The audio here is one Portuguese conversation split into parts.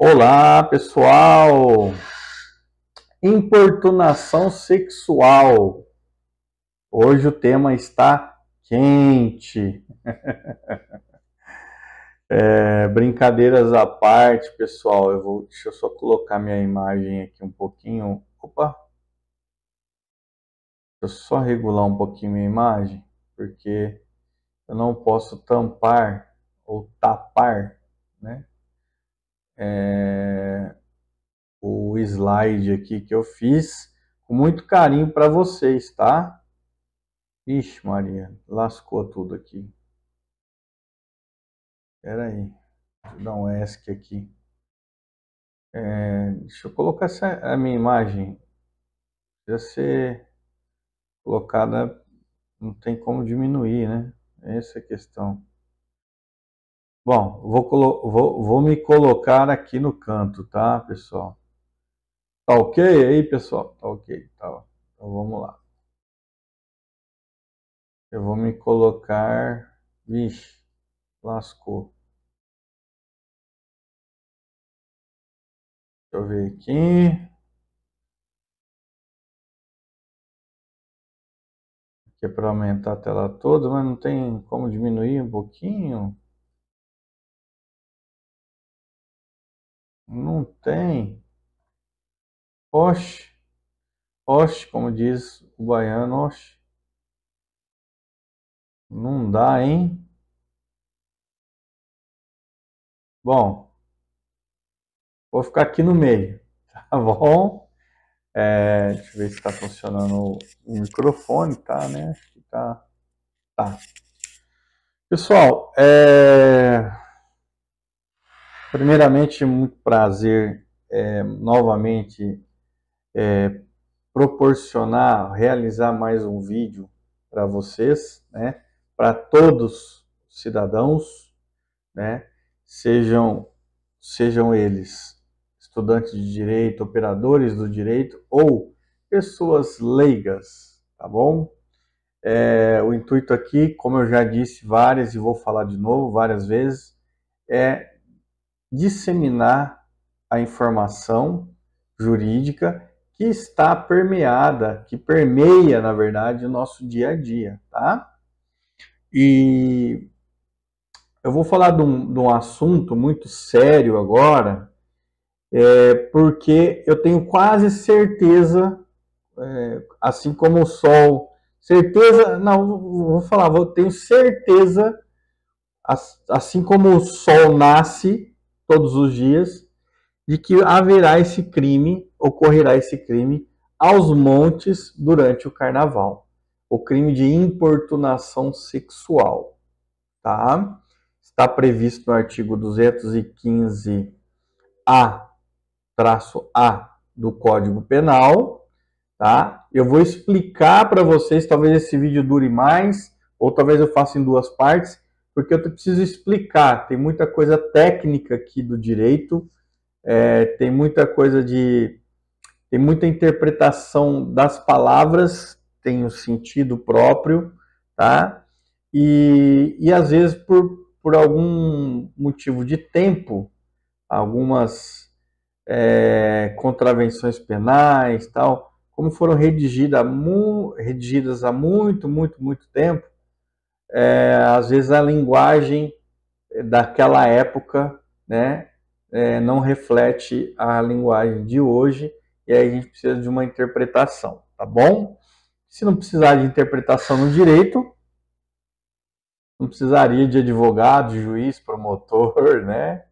Olá, pessoal! Importunação sexual. Hoje o tema está quente. Brincadeiras à parte, pessoal. Deixa eu só colocar minha imagem aqui um pouquinho. Opa! Deixa eu só regular um pouquinho minha imagem, porque eu não posso tampar ou tapar, né? O slide aqui que eu fiz com muito carinho para vocês, tá? Ixi, Maria, lascou tudo aqui. Espera aí, deixa eu dar um ESC aqui. Deixa eu colocar a minha imagem. Precisa ser colocada, não tem como diminuir, né? Essa é a questão. Bom, vou me colocar aqui no canto, tá, pessoal? Tá ok aí, pessoal? Tá ok, tá. Então vamos lá. Eu vou me colocar... Vixe, lascou. Deixa eu ver aqui. Aqui é para aumentar a tela toda, mas não tem como diminuir um pouquinho? Não tem. Oxe, oxe, como diz o baiano, oxe. Não dá, hein? Bom, vou ficar aqui no meio, tá bom? Deixa eu ver se está funcionando o microfone, tá, né? Acho que tá. Tá. Pessoal, primeiramente, muito prazer novamente realizar mais um vídeo para vocês, né? Para todos os cidadãos, né? Sejam eles estudantes de direito, operadores do direito ou pessoas leigas, tá bom? O intuito aqui, como eu já disse várias e vou falar de novo várias vezes, é disseminar a informação jurídica que está permeada, que permeia, na verdade, o nosso dia a dia, tá? E eu vou falar de um assunto muito sério agora, porque eu tenho quase certeza, assim como o Sol, certeza, não, tenho certeza, assim como o Sol nasce todos os dias, de que haverá esse crime, ocorrerá esse crime aos montes durante o carnaval. O crime de importunação sexual, tá? Está previsto no artigo 215A-A do Código Penal, tá? Eu vou explicar para vocês, talvez esse vídeo dure mais, ou talvez eu faça em duas partes, porque eu preciso explicar, tem muita coisa técnica aqui do direito, tem muita coisa tem muita interpretação das palavras, tem um sentido próprio, tá? E às vezes por algum motivo de tempo, algumas contravenções penais, tal, como foram redigidas há muito tempo, às vezes a linguagem daquela época, né, não reflete a linguagem de hoje, e aí a gente precisa de uma interpretação, tá bom? Se não precisar de interpretação no direito, não precisaria de advogado, de juiz, promotor, né?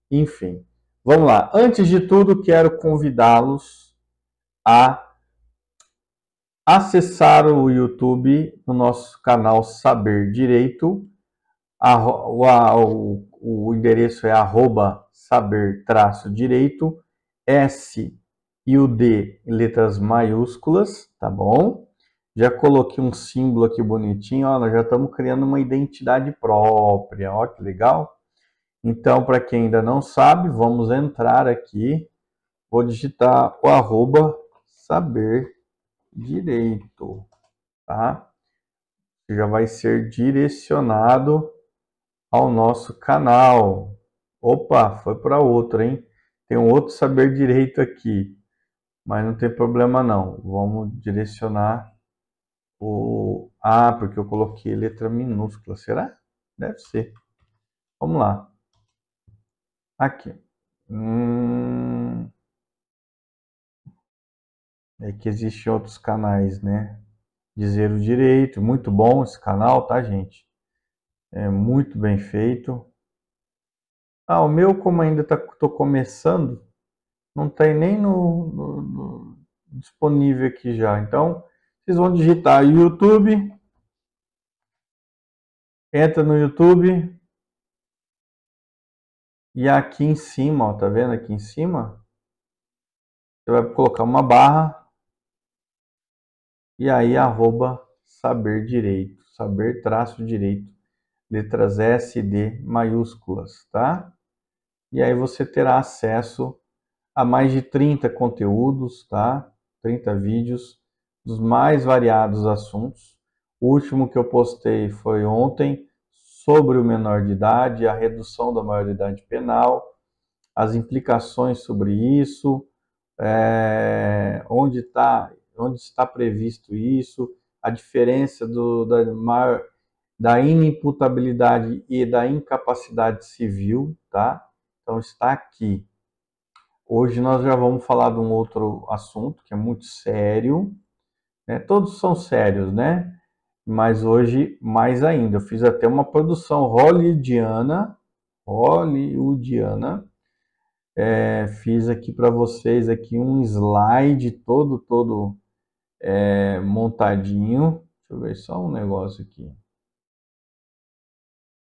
Enfim, vamos lá. Antes de tudo, quero convidá-los a acessar o YouTube no nosso canal Saber Direito. O endereço é @saber-direito, S e o D em letras maiúsculas, tá bom? Já coloquei um símbolo aqui bonitinho, ó, nós já estamos criando uma identidade própria, ó que legal. Então, para quem ainda não sabe, vamos entrar aqui, vou digitar o @saber direito, tá? Já vai ser direcionado ao nosso canal. Opa, foi para outro, hein? Tem um outro saber direito aqui, mas não tem problema não. Vamos direcionar o... Ah, porque eu coloquei letra minúscula. Será? Deve ser. Vamos lá. Aqui. É que existem outros canais, né? Dizer o direito. Muito bom esse canal, tá, gente? É muito bem feito. Ah, o meu, como ainda tô começando, não tem nem disponível aqui já. Então, vocês vão digitar YouTube, entra no YouTube e aqui em cima, ó, tá vendo aqui em cima? Você vai colocar uma barra e aí arroba saber direito, saber traço direito, letras S e D maiúsculas, tá? E aí você terá acesso a mais de 30 conteúdos, tá? 30 vídeos dos mais variados assuntos. O último que eu postei foi ontem sobre o menor de idade, a redução da maioridade penal, as implicações sobre isso, onde está previsto isso, a diferença da inimputabilidade e da incapacidade civil, tá? Então está aqui. Hoje nós já vamos falar de um outro assunto que é muito sério, né? Todos são sérios, né? Mas hoje mais ainda. Eu fiz até uma produção hollywoodiana, fiz aqui para vocês aqui um slide todo montadinho. Deixa eu ver só um negócio aqui.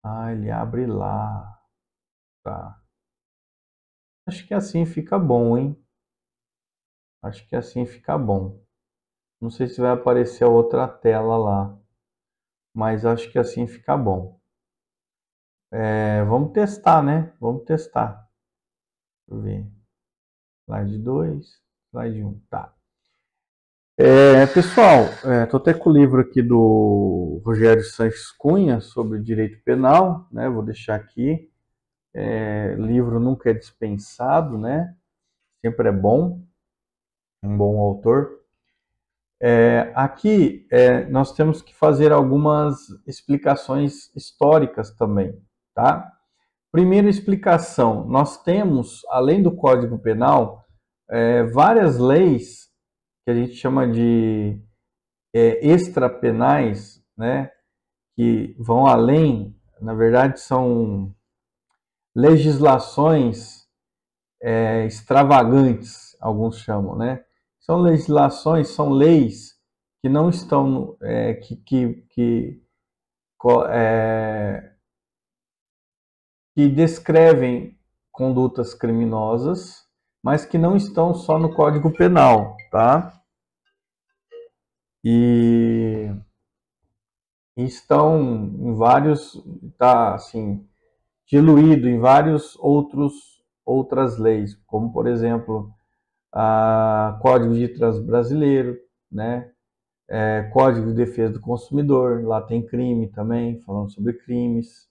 Ah, ele abre lá, tá? Acho que assim fica bom, hein? Acho que assim fica bom. Não sei se vai aparecer a outra tela lá, mas acho que assim fica bom. Vamos testar, né? Vamos testar. Deixa eu ver. Slide 2, slide 1. Tá. Pessoal, estou até com o livro aqui do Rogério Sanches Cunha sobre direito penal, né? Vou deixar aqui. Livro nunca é dispensado, né? Sempre é bom, um bom autor. Aqui nós temos que fazer algumas explicações históricas também, tá? Primeira explicação, nós temos, além do Código Penal, várias leis que a gente chama de extrapenais, né, que vão além, na verdade são legislações extravagantes, alguns chamam, né? São legislações, são leis que não estão, que descrevem condutas criminosas, mas que não estão só no Código Penal, tá? E estão em vários, tá assim, diluído em vários outras leis, como por exemplo, a Código de Trânsito Brasileiro, né? Código de Defesa do Consumidor, lá tem crime também, falando sobre crimes,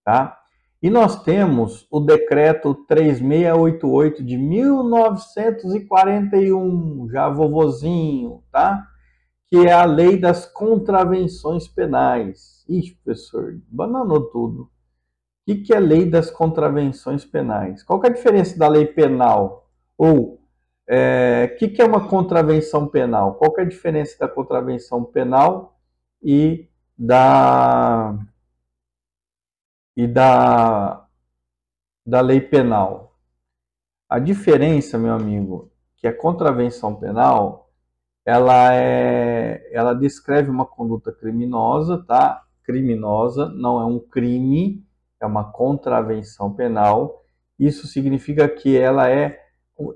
tá? E nós temos o decreto 3688 de 1941, já vovozinho, tá? Que é a lei das contravenções penais. Ixi, professor, bananou tudo. O que é a lei das contravenções penais? Qual que é a diferença da lei penal? Ou o que é uma contravenção penal? Qual que é a diferença da contravenção penal e da, e da, da lei penal? A diferença, meu amigo, que a contravenção penal ela descreve uma conduta criminosa, tá? Criminosa, não é um crime, é uma contravenção penal. Isso significa que ela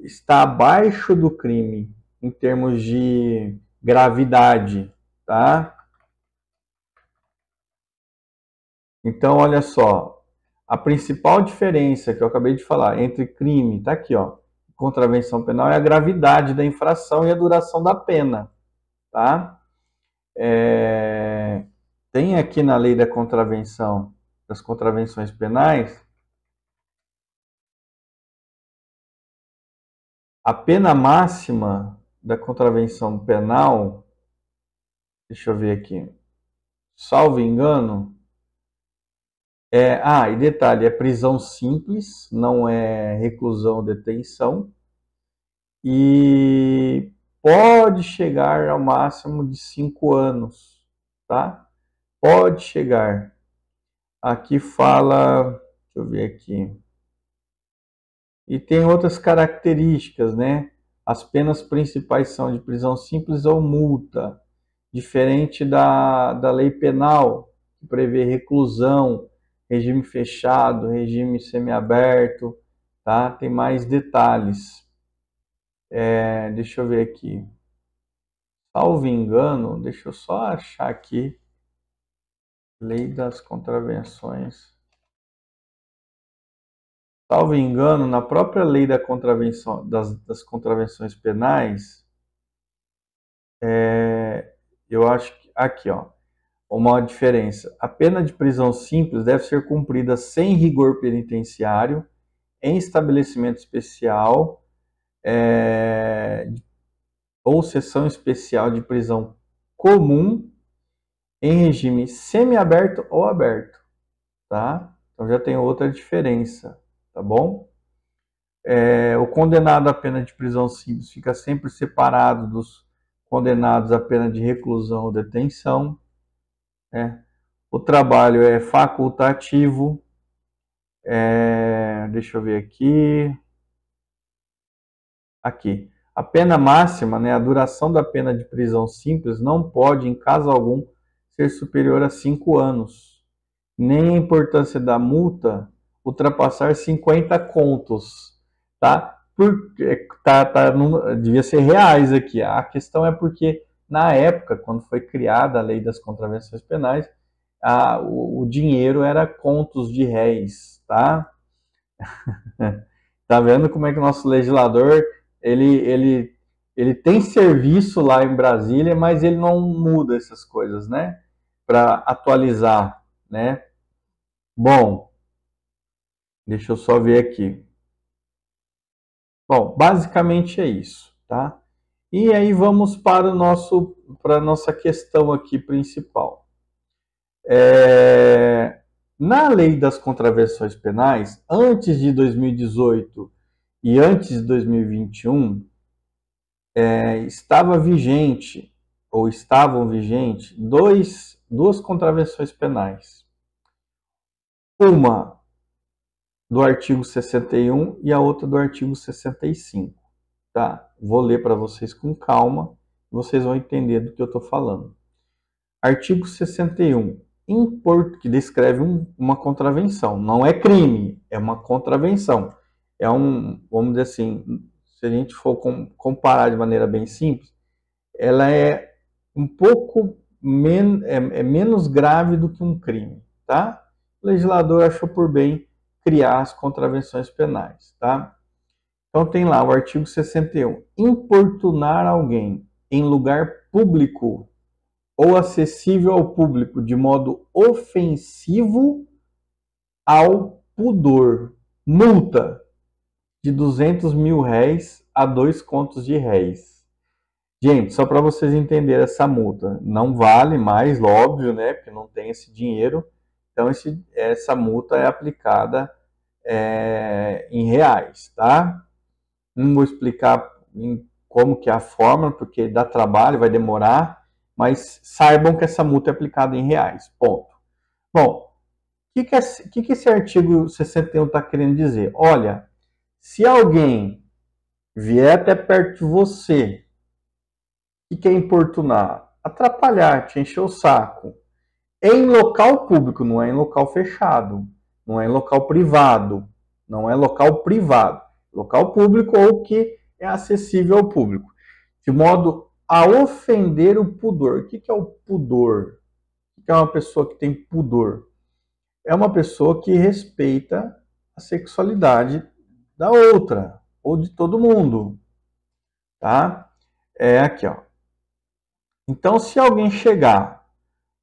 está abaixo do crime em termos de gravidade, tá? Então, olha só, a principal diferença que eu acabei de falar entre crime, tá aqui, ó, contravenção penal é a gravidade da infração e a duração da pena, tá? Tem aqui na lei da contravenção, das contravenções penais, A pena máxima da contravenção penal, deixa eu ver aqui, salvo engano, e detalhe, é prisão simples, não é reclusão ou detenção, e pode chegar ao máximo de 5 anos, tá? Pode chegar. Aqui fala, deixa eu ver aqui. E tem outras características, né? As penas principais são de prisão simples ou multa, diferente da lei penal, que prevê reclusão, regime fechado, regime semiaberto, tá? Tem mais detalhes. Deixa eu ver aqui. Salvo engano, deixa eu só achar aqui. Lei das contravenções. Salvo engano, na própria lei da contravenção, das contravenções penais, eu acho que aqui, ó, uma diferença. A pena de prisão simples deve ser cumprida sem rigor penitenciário, em estabelecimento especial, ou seção especial de prisão comum, em regime semiaberto ou aberto, tá? Então já tem outra diferença, tá bom? O condenado à pena de prisão simples fica sempre separado dos condenados à pena de reclusão ou detenção, né? O trabalho é facultativo. Deixa eu ver aqui. Aqui. A pena máxima, né, a duração da pena de prisão simples não pode, em caso algum, ser superior a 5 anos. Nem a importância da multa ultrapassar 50 contos, tá? Devia ser reais aqui. A questão é porque, na época, quando foi criada a lei das contravenções penais, o dinheiro era contos de réis, tá? Tá vendo como é que o nosso legislador, ele tem serviço lá em Brasília, mas ele não muda essas coisas, né? Para atualizar, né? Bom, deixa eu só ver aqui. Bom, basicamente é isso, tá? E aí vamos para a nossa questão aqui principal. Na lei das contravenções penais, antes de 2018 e antes de 2021, estava vigente, ou estavam vigentes, duas contravenções penais. Uma do artigo 61 e a outra do artigo 65. Tá? Vou ler para vocês com calma, vocês vão entender do que eu estou falando. Artigo 61, que descreve uma contravenção. Não é crime, é uma contravenção. Vamos dizer assim, se a gente for comparar de maneira bem simples, ela é um pouco menos grave do que um crime, tá? O legislador achou por bem criar as contravenções penais, tá? Então tem lá o artigo 61. Importunar alguém em lugar público ou acessível ao público de modo ofensivo ao pudor. Multa de 200 mil réis a 2 contos de réis. Gente, só para vocês entenderem essa multa, não vale mais, óbvio, né? Porque não tem esse dinheiro. Então, essa multa é aplicada em reais, tá? Não vou explicar como que é a forma, porque dá trabalho, vai demorar, mas saibam que essa multa é aplicada em reais, ponto. Bom, o que esse artigo 61 está querendo dizer? Olha, se alguém vier até perto de você e quer importunar, atrapalhar, te encher o saco, em local público, não é em local fechado, não é em local privado, não é local privado, local público ou que é acessível ao público, de modo a ofender o pudor. O que é o pudor? O que é uma pessoa que tem pudor? É uma pessoa que respeita a sexualidade da outra, ou de todo mundo, tá? Aqui, ó. Então, se alguém chegar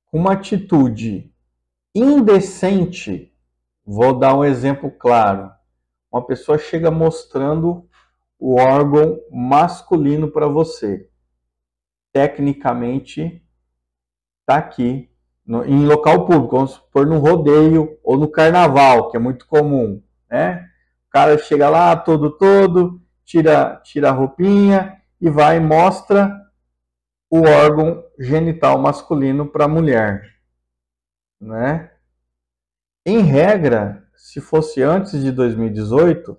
com uma atitude indecente, vou dar um exemplo claro. Uma pessoa chega mostrando o órgão masculino para você. Tecnicamente, está aqui, em local público, vamos supor no rodeio ou no carnaval, que é muito comum, né? O cara chega lá todo, tira a roupinha e vai e mostra o órgão genital masculino para a mulher, né? Em regra, se fosse antes de 2018,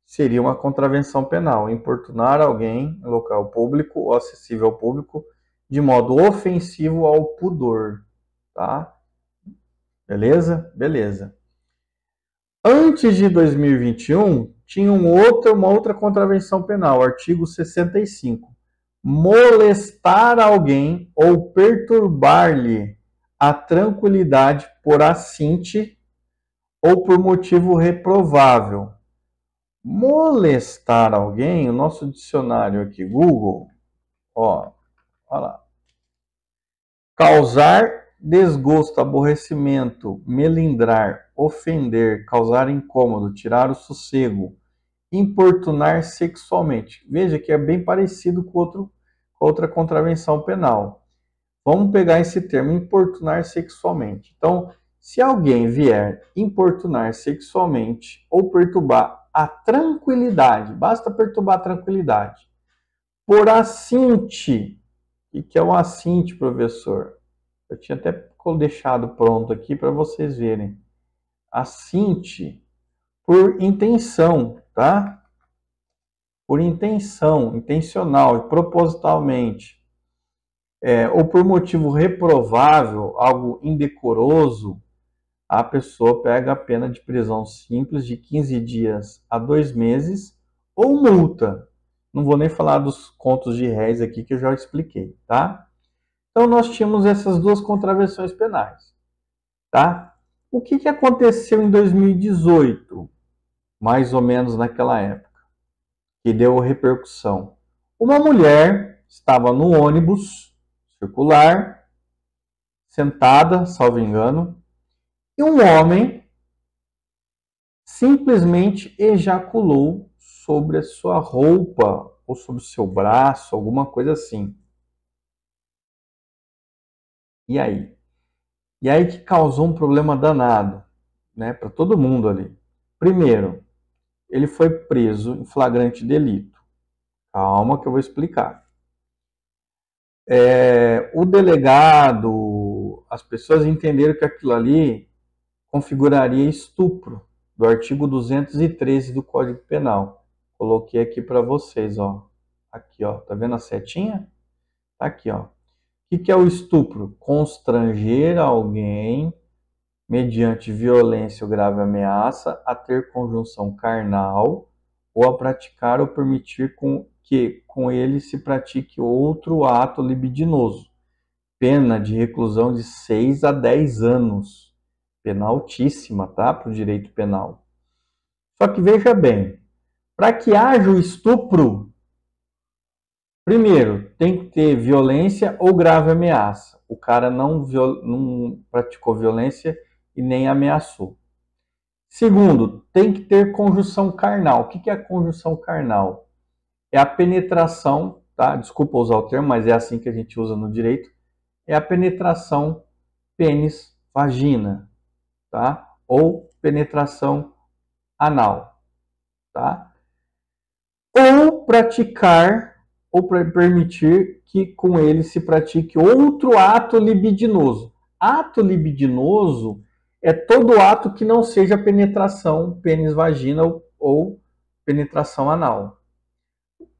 seria uma contravenção penal, importunar alguém em local público ou acessível ao público de modo ofensivo ao pudor, tá? Beleza? Beleza. Antes de 2021, tinha uma outra contravenção penal, artigo 65. Molestar alguém ou perturbar-lhe a tranquilidade por assinte ou por motivo reprovável. Molestar alguém, o nosso dicionário aqui, Google, ó, olha lá. Causar desgosto, aborrecimento, melindrar, ofender, causar incômodo, tirar o sossego, importunar sexualmente. Veja que é bem parecido com outra contravenção penal. Vamos pegar esse termo, importunar sexualmente. Então, se alguém vier importunar sexualmente ou perturbar a tranquilidade, basta perturbar a tranquilidade, por assinte. O que é um assinte, professor? Eu tinha até deixado pronto aqui para vocês verem. Assinte por intenção, tá? Por intenção, intencional, propositalmente. Ou por motivo reprovável, algo indecoroso, a pessoa pega a pena de prisão simples de 15 dias a 2 meses ou multa. Não vou nem falar dos contos de réis aqui que eu já expliquei, tá? Então nós tínhamos essas duas contravenções penais, tá? O que aconteceu em 2018, mais ou menos naquela época, que deu repercussão? Uma mulher estava no ônibus circular, sentada, salvo engano, e um homem simplesmente ejaculou sobre a sua roupa ou sobre o seu braço, alguma coisa assim. E aí? E aí que causou um problema danado, né, para todo mundo ali. Primeiro, ele foi preso em flagrante delito. Calma que eu vou explicar. O delegado, as pessoas entenderam que aquilo ali configuraria estupro, do artigo 213 do Código Penal. Coloquei aqui para vocês, ó. Aqui, ó. Tá vendo a setinha? Tá aqui, ó. O que é o estupro? Constranger alguém, mediante violência ou grave ameaça, a ter conjunção carnal ou a praticar ou permitir que com ele se pratique outro ato libidinoso. Pena de reclusão de 6 a 10 anos. Pena altíssima, tá? Para o direito penal. Só que veja bem, para que haja o estupro, primeiro, tem que ter violência ou grave ameaça. O cara não praticou violência e nem ameaçou. Segundo, tem que ter conjunção carnal. O que é a conjunção carnal? É a penetração, tá? Desculpa usar o termo, mas é assim que a gente usa no direito. É a penetração pênis-vagina, tá? Ou penetração anal, tá? Ou praticar, ou permitir que com ele se pratique outro ato libidinoso. Ato libidinoso é todo ato que não seja penetração pênis-vagina ou penetração anal.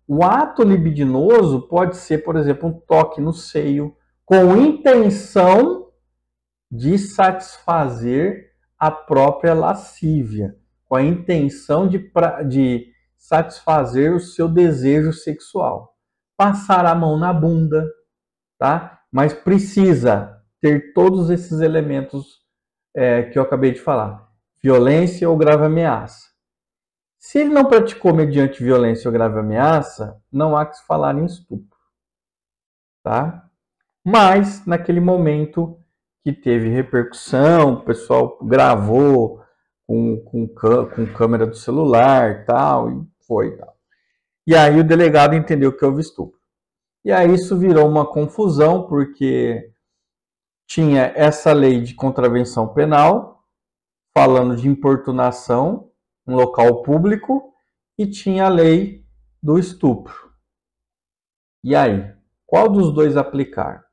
O ato libidinoso pode ser, por exemplo, um toque no seio com intenção de satisfazer a própria lascívia, com a intenção de satisfazer o seu desejo sexual. Passar a mão na bunda, tá? Mas precisa ter todos esses elementos que eu acabei de falar. Violência ou grave ameaça. Se ele não praticou mediante violência ou grave ameaça, não há que se falar em estupro, tá? Mas, naquele momento que teve repercussão, o pessoal gravou com câmera do celular tal, e foi tal. E aí o delegado entendeu que houve estupro. E aí isso virou uma confusão, porque tinha essa lei de contravenção penal, falando de importunação em local público, e tinha a lei do estupro. E aí, qual dos dois aplicar?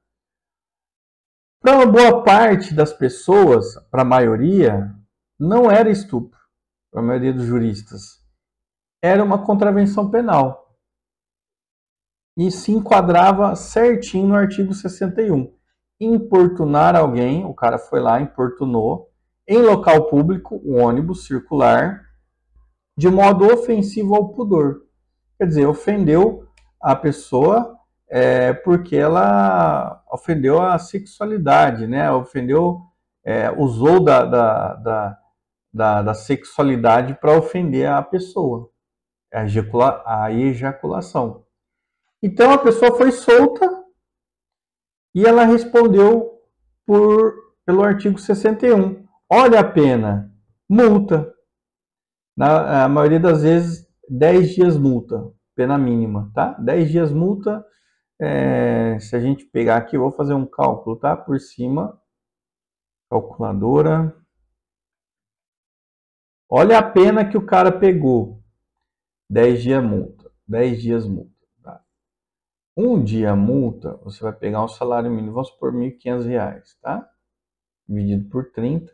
Para uma boa parte das pessoas, para a maioria, não era estupro, para a maioria dos juristas. Era uma contravenção penal. E se enquadrava certinho no artigo 61. Importunar alguém, o cara foi lá, importunou, em local público, um ônibus circular, de modo ofensivo ao pudor. Quer dizer, ofendeu a pessoa porque ela ofendeu a sexualidade, né? Ofendeu, usou da sexualidade para ofender a pessoa, a ejaculação. Então a pessoa foi solta e ela respondeu pelo artigo 61. Olha a pena, multa. Na maioria das vezes, 10 dias multa, pena mínima, tá? 10 dias multa, se a gente pegar aqui, eu vou fazer um cálculo, tá? Por cima, calculadora. Olha a pena que o cara pegou, 10 dias multa, 10 dias multa. Tá? Um dia multa, você vai pegar um salário mínimo, vamos supor R$1.500, tá? Dividido por 30.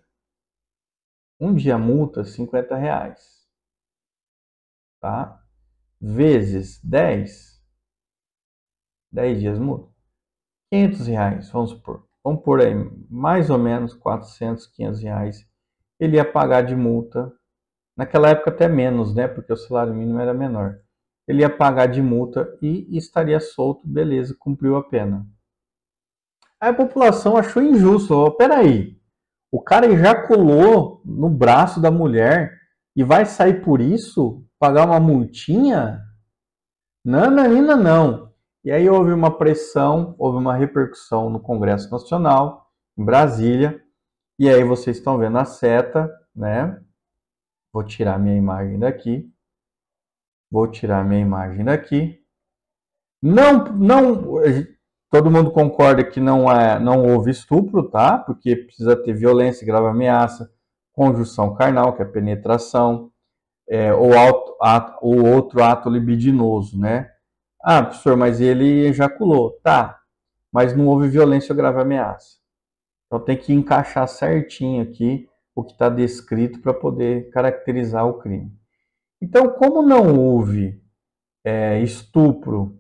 Um dia multa, R$50. Tá? Vezes 10 dias multa, R$500, vamos supor. Vamos por aí, mais ou menos R$400, R$500. Ele ia pagar de multa. Naquela época até menos, né? Porque o salário mínimo era menor. Ele ia pagar de multa e estaria solto, beleza, cumpriu a pena. Aí a população achou injusto. Oh, peraí, o cara ejaculou no braço da mulher e vai sair por isso? Pagar uma multinha? Não, Nanina, não. E aí houve uma pressão, houve uma repercussão no Congresso Nacional, em Brasília, e aí vocês estão vendo a seta, né? Vou tirar minha imagem daqui. Não, todo mundo concorda que não houve estupro, tá? Porque precisa ter violência, grave ameaça, conjunção carnal, que é penetração, ou outro ato libidinoso, né? Ah, professor, mas ele ejaculou. Tá, mas não houve violência ou grave ameaça. Então tem que encaixar certinho aqui o que está descrito para poder caracterizar o crime. Então, como não houve estupro,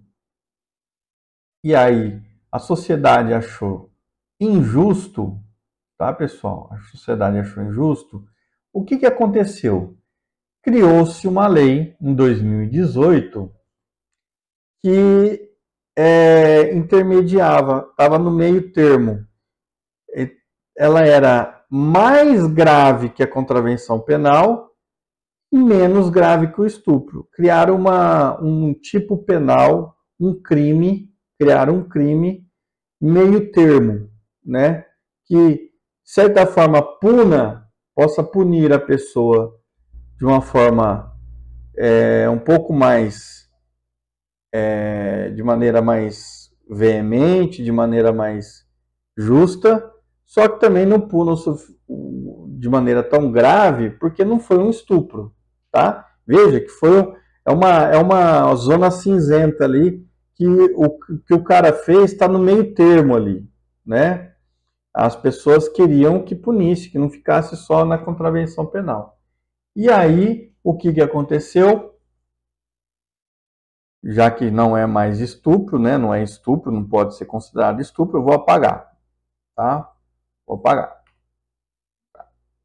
e aí a sociedade achou injusto, tá, pessoal? A sociedade achou injusto. O que aconteceu? Criou-se uma lei em 2018 que intermediava, estava no meio termo. Ela era mais grave que a contravenção penal e menos grave que o estupro. Criaram um tipo penal, criaram um crime meio termo, né? Que, de certa forma, possa punir a pessoa de uma forma um pouco mais, de maneira mais veemente, de maneira mais justa, só que também não puna de maneira tão grave, porque não foi um estupro, tá? Veja que é uma zona cinzenta ali, que o cara fez está no meio termo ali, né? As pessoas queriam que punisse, que não ficasse só na contravenção penal. E aí, o que aconteceu? Já que não é mais estupro, né? Não é estupro, não pode ser considerado estupro, eu vou apagar, tá? Vou apagar.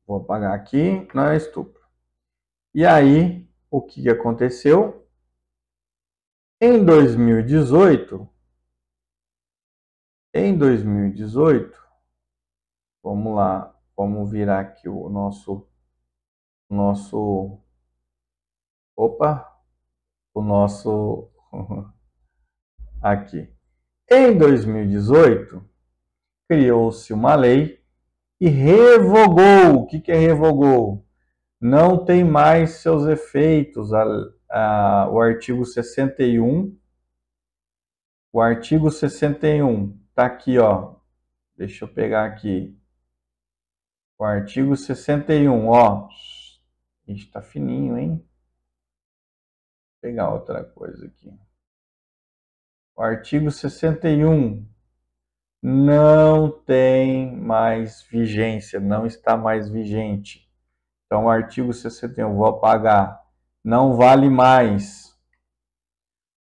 Vou apagar aqui, não é estupro. E aí, o que aconteceu? Em 2018, vamos lá, vamos virar aqui o nosso aqui. Em 2018, criou-se uma lei e revogou. O que revogou? Não tem mais seus efeitos o artigo 61. O artigo 61 está aqui, ó. Deixa eu pegar aqui. O artigo 61, ó. Está fininho, hein? Vou pegar outra coisa aqui. O artigo 61 não tem mais vigência, não está mais vigente. Então, o artigo 61, vou apagar, não vale mais.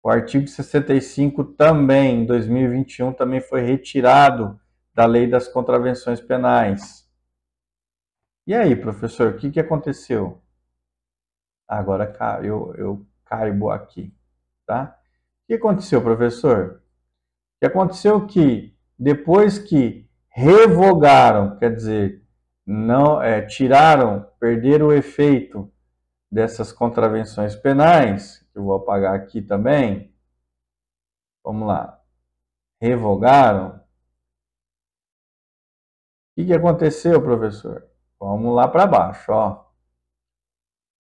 O artigo 65 também, em 2021, também foi retirado da Lei das Contravenções Penais. E aí, professor, o que aconteceu? Agora eu caibo aqui, tá? O que aconteceu, professor? O que aconteceu que depois que revogaram, quer dizer, não tiraram, perderam o efeito dessas contravenções penais, que eu vou apagar aqui também. Vamos lá. Revogaram. O que aconteceu, professor? Vamos lá para baixo, ó.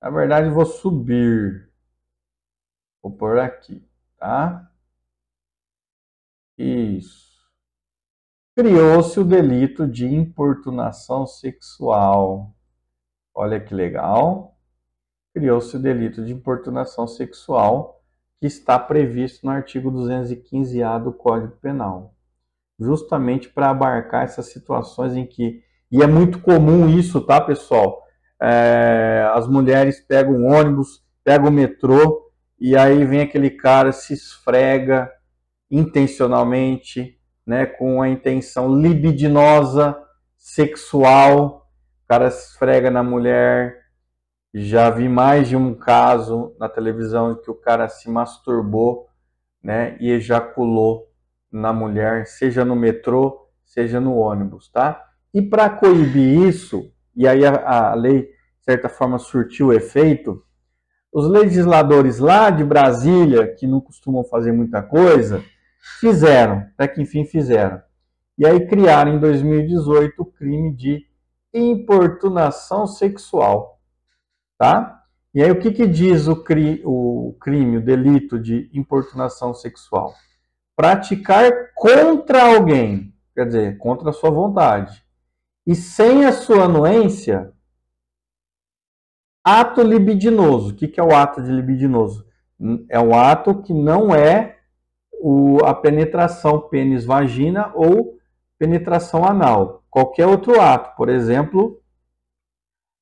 Na verdade, eu vou subir. Vou pôr aqui, tá? Isso. Criou-se o delito de importunação sexual. Olha que legal. Criou-se o delito de importunação sexual, que está previsto no artigo 215-A do Código Penal. Justamente para abarcar essas situações em que... E é muito comum isso, tá, pessoal? As mulheres pegam um ônibus, pegam o metrô, e aí vem aquele cara, se esfrega intencionalmente, né, com a intenção libidinosa, sexual, o cara se esfrega na mulher. Já vi mais de um caso na televisão em que o cara se masturbou, né, e ejaculou na mulher, seja no metrô, seja no ônibus, tá? E para coibir isso, e aí a lei, de certa forma, surtiu efeito, os legisladores lá de Brasília, que não costumam fazer muita coisa, fizeram, até que enfim fizeram. E aí criaram em 2018 o crime de importunação sexual, tá? E aí o que diz o crime, o delito de importunação sexual? Praticar contra alguém, quer dizer, contra a sua vontade, e sem a sua anuência, ato libidinoso. O que é o ato de libidinoso? É um ato que não é a penetração pênis-vagina ou penetração anal. Qualquer outro ato, por exemplo,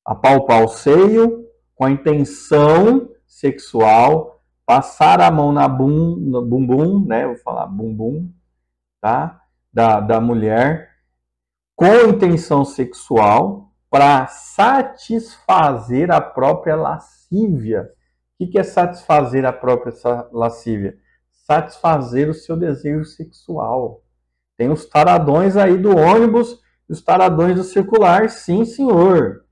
apalpar o seio com a intenção sexual, passar a mão no bumbum, né? Vou falar bumbum, tá? Da mulher, com intenção sexual, para satisfazer a própria lascívia. O que é satisfazer a própria lascívia? Satisfazer o seu desejo sexual. Tem os taradões aí do ônibus e os taradões do circular, sim, senhor.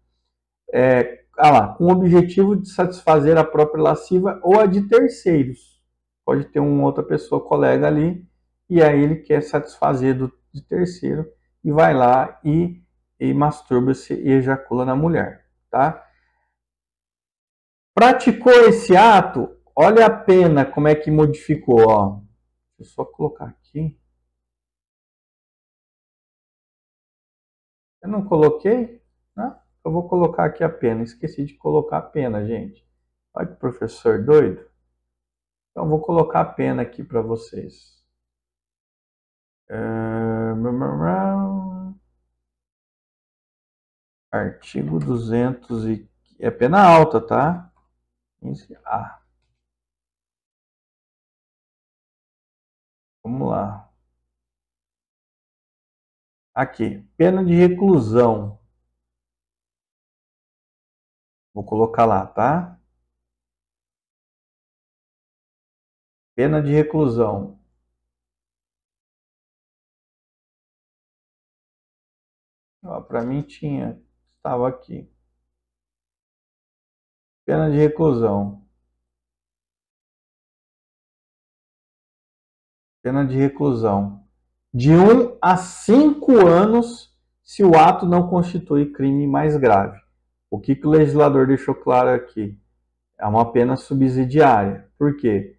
Com o objetivo de satisfazer a própria lascívia ou a de terceiros. Pode ter uma outra pessoa, colega ali, e aí ele quer satisfazer de terceiro e vai lá e masturba-se e ejacula na mulher, tá? Praticou esse ato, olha a pena como é que modificou, ó. Deixa eu só colocar aqui. Eu não coloquei, né? Eu vou colocar aqui a pena. Esqueci de colocar a pena, gente. Olha que professor doido. Então, vou colocar a pena aqui para vocês. Artigo 200 e... É pena alta, tá? Vamos lá. Aqui, pena de reclusão. Vou colocar lá, tá? Pena de reclusão. Para mim estava aqui. Pena de reclusão. Pena de reclusão. De 1 a 5 anos se o ato não constitui crime mais grave. O que o legislador deixou claro aqui? É uma pena subsidiária. Por quê?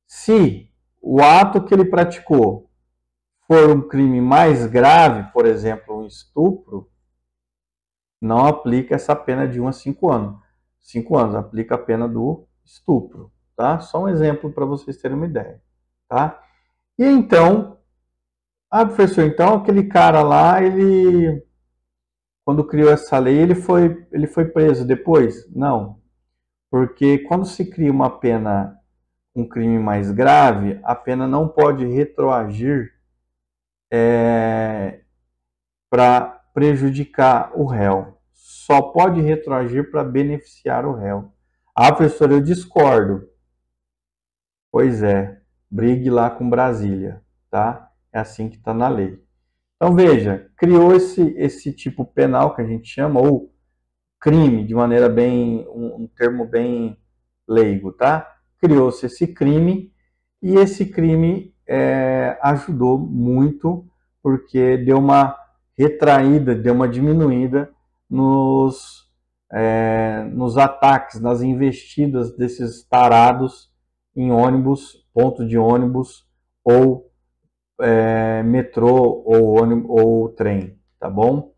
Se o ato que ele praticou for um crime mais grave, por exemplo, um estupro, não aplica essa pena de 1 a 5 anos. 5 anos, aplica a pena do estupro, tá? Só um exemplo para vocês terem uma ideia, tá? E então, professor, então aquele cara lá, ele, quando criou essa lei, ele foi preso depois? Não, porque quando se cria uma pena, um crime mais grave, a pena não pode retroagir para prejudicar o réu. Só pode retroagir para beneficiar o réu. Professor, eu discordo. Pois é, brigue lá com Brasília, tá? É assim que está na lei. Então veja, criou esse tipo penal que a gente chama, ou crime, de maneira bem, um termo bem leigo, tá? Criou-se esse crime, e esse crime ajudou muito, porque deu uma retraída, deu uma diminuída nos ataques, nas investidas desses tarados em ônibus, ponto de ônibus, ou metrô, ou trem, tá bom?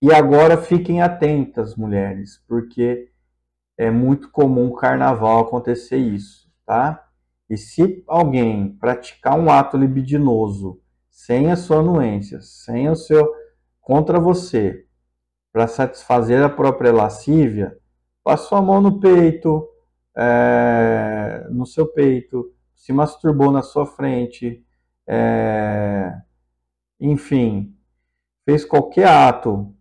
E agora fiquem atentas, mulheres, porque é muito comum o carnaval acontecer isso, tá? E se alguém praticar um ato libidinoso sem a sua anuência, sem o seu, contra você, para satisfazer a própria lascívia, passou a mão no peito, no seu peito, se masturbou na sua frente, enfim, fez qualquer ato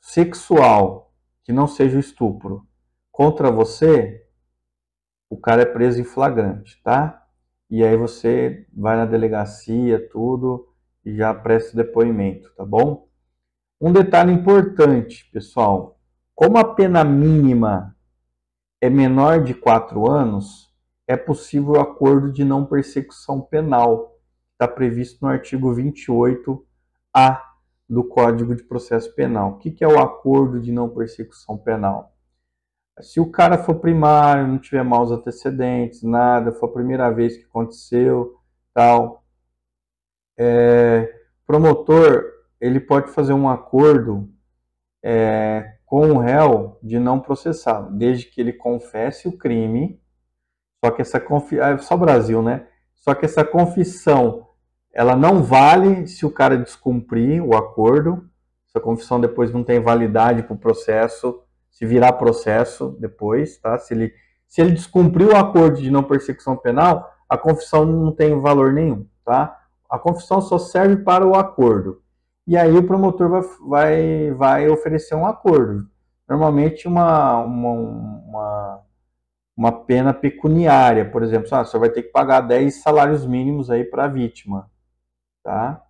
sexual que não seja o estupro contra você, o cara é preso em flagrante, tá? E aí você vai na delegacia, tudo, e já presta o depoimento, tá bom? Um detalhe importante, pessoal, como a pena mínima é menor de 4 anos, é possível o acordo de não persecução penal, está previsto no artigo 28A do Código de Processo Penal. O que é o acordo de não persecução penal? Se o cara for primário, não tiver maus antecedentes, nada, for a primeira vez que aconteceu, tal, promotor, ele pode fazer um acordo com o réu de não processá-lo, desde que ele confesse o crime. Só que essa só Brasil, né? Só que essa confissão, ela não vale se o cara descumprir o acordo. Essa confissão depois não tem validade para o processo, se virar processo depois, tá? Se ele descumprir o acordo de não persecução penal, a confissão não tem valor nenhum, tá? A confissão só serve para o acordo. E aí o promotor vai oferecer um acordo. Normalmente uma pena pecuniária, por exemplo, você vai ter que pagar 10 salários mínimos aí para a vítima, tá?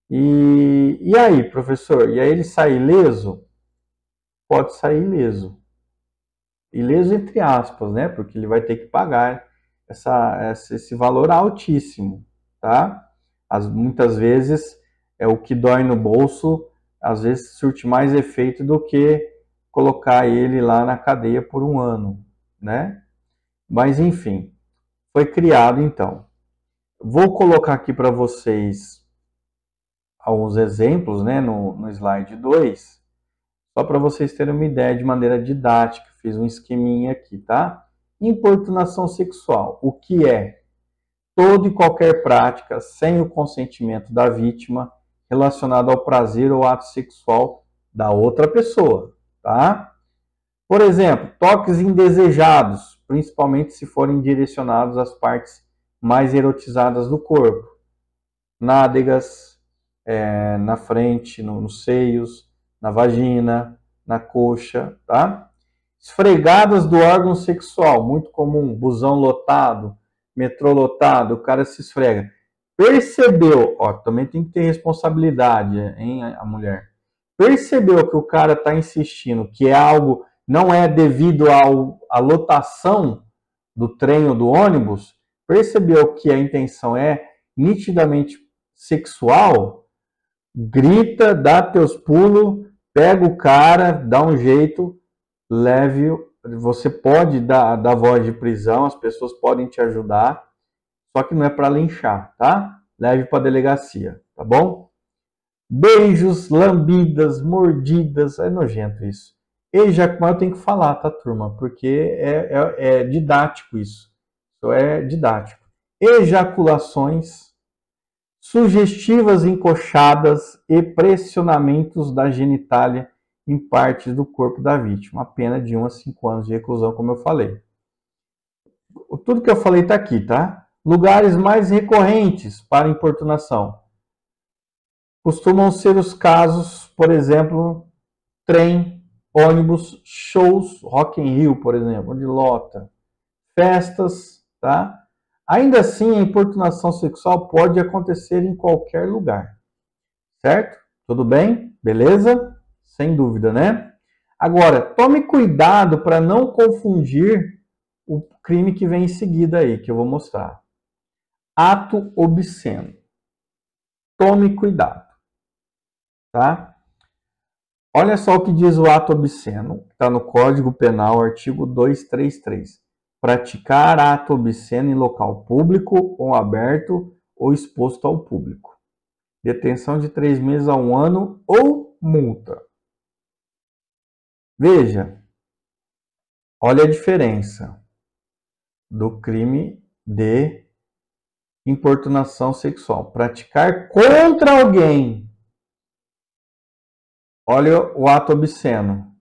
E aí, professor? E aí ele sai ileso? Pode sair ileso. Ileso entre aspas, né? Porque ele vai ter que pagar esse valor altíssimo, tá? Muitas vezes o que dói no bolso, às vezes surte mais efeito do que colocar ele lá na cadeia por 1 ano, né? Mas enfim, foi criado então. Vou colocar aqui para vocês alguns exemplos, né, no slide 2, só para vocês terem uma ideia de maneira didática. Fiz um esqueminha aqui, tá? Importunação sexual. O que é? Toda e qualquer prática sem o consentimento da vítima relacionada ao prazer ou ato sexual da outra pessoa, tá? Por exemplo, toques indesejados, principalmente se forem direcionados às partes mais erotizadas do corpo. Nádegas, na frente, nos seios, na vagina, na coxa, tá? Esfregadas do órgão sexual, muito comum, busão lotado, metrô lotado, o cara se esfrega. Percebeu, também tem que ter responsabilidade, hein, a mulher. Percebeu que o cara está insistindo, que é algo, não é devido à lotação do trem ou do ônibus, percebeu que a intenção é nitidamente sexual, grita, dá teus pulos, pega o cara, dá um jeito, você pode dar voz de prisão, as pessoas podem te ajudar, só que não é para linchar, tá? Leve para a delegacia, tá bom? Beijos, lambidas, mordidas, é nojento isso. Ejacular eu tenho que falar, tá, turma? Porque é didático isso. Isso é didático. Ejaculações, sugestivas encoxadas e pressionamentos da genitália em partes do corpo da vítima. A pena de 1 a 5 anos de reclusão, como eu falei. Tudo que eu falei está aqui, tá? Lugares mais recorrentes para importunação. Costumam ser os casos, por exemplo, trem, ônibus, shows, Rock in Rio, por exemplo, onde lota, festas, tá? Ainda assim, a importunação sexual pode acontecer em qualquer lugar, certo? Tudo bem? Beleza? Sem dúvida, né? Agora, tome cuidado para não confundir o crime que vem em seguida aí, que eu vou mostrar. Ato obsceno. Tome cuidado, tá? Olha só o que diz o ato obsceno, está no Código Penal, artigo 233. Praticar ato obsceno em local público ou aberto ou exposto ao público. Detenção de 3 meses a 1 ano ou multa. Veja, olha a diferença do crime de importunação sexual. Praticar contra alguém. Olha o ato obsceno.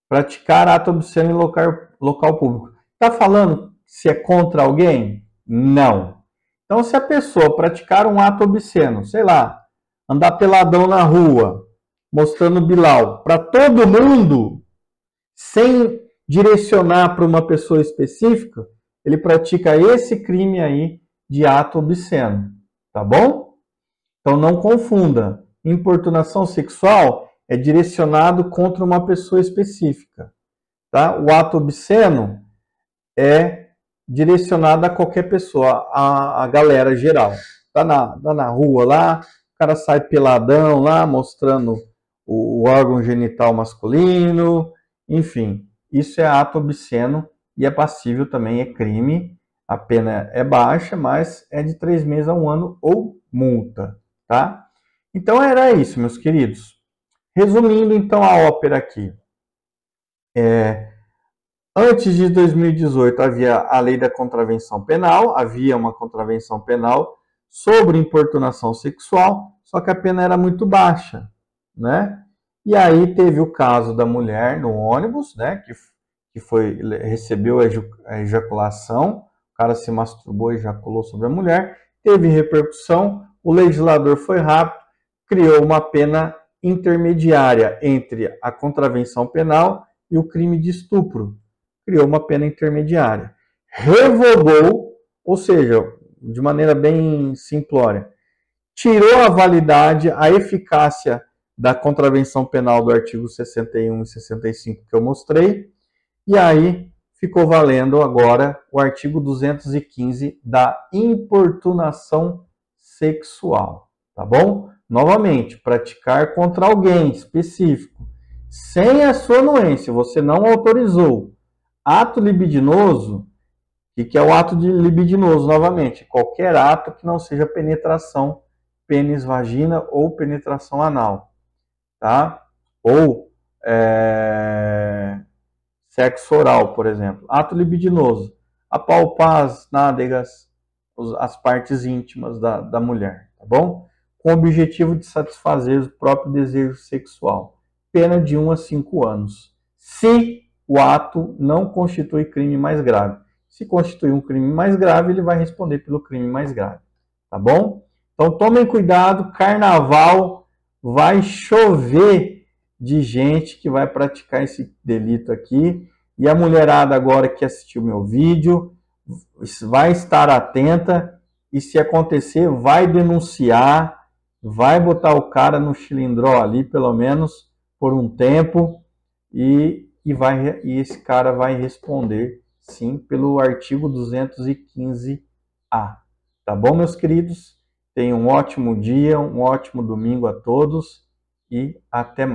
Praticar ato obsceno em local público. Está falando se é contra alguém? Não. Então, se a pessoa praticar um ato obsceno, sei lá, andar peladão na rua, mostrando bilau para todo mundo, sem direcionar para uma pessoa específica, ele pratica esse crime aí de ato obsceno. Tá bom? Então, não confunda. Importunação sexual é direcionado contra uma pessoa específica. Tá? O ato obsceno é direcionado a qualquer pessoa, a galera geral. Tá na rua lá, o cara sai peladão lá, mostrando o órgão genital masculino, enfim. Isso é ato obsceno e é passível também, é crime. A pena é baixa, mas é de 3 meses a 1 ano ou multa, tá? Então era isso, meus queridos. Resumindo então a ópera aqui. Antes de 2018 havia a lei da contravenção penal, havia uma contravenção penal sobre importunação sexual, só que a pena era muito baixa, né? E aí teve o caso da mulher no ônibus, né? Que recebeu a ejaculação, o cara se masturbou e ejaculou sobre a mulher, teve repercussão, o legislador foi rápido, criou uma pena intermediária entre a contravenção penal e o crime de estupro. Criou uma pena intermediária. Revogou, ou seja, de maneira bem simplória, tirou a validade, a eficácia da contravenção penal do artigo 61 e 65 que eu mostrei, e aí ficou valendo agora o artigo 215 da importunação sexual, tá bom? Novamente, praticar contra alguém específico, sem a sua anuência, você não autorizou. Ato libidinoso, o que é o ato de libidinoso? Novamente, qualquer ato que não seja penetração pênis-vagina ou penetração anal, tá? Ou sexo oral, por exemplo. Ato libidinoso, apalpar as nádegas, as partes íntimas da mulher, tá bom? Com o objetivo de satisfazer o próprio desejo sexual. Pena de 1 a 5 anos. Se o ato não constitui crime mais grave. Se constituir um crime mais grave, ele vai responder pelo crime mais grave. Tá bom? Então tomem cuidado, carnaval vai chover de gente que vai praticar esse delito aqui. E a mulherada agora que assistiu meu vídeo vai estar atenta e se acontecer, vai denunciar, vai botar o cara no chilindró ali, pelo menos por um tempo, e esse cara vai responder, sim, pelo artigo 215-A. Tá bom, meus queridos? Tenham um ótimo dia, um ótimo domingo a todos e até mais.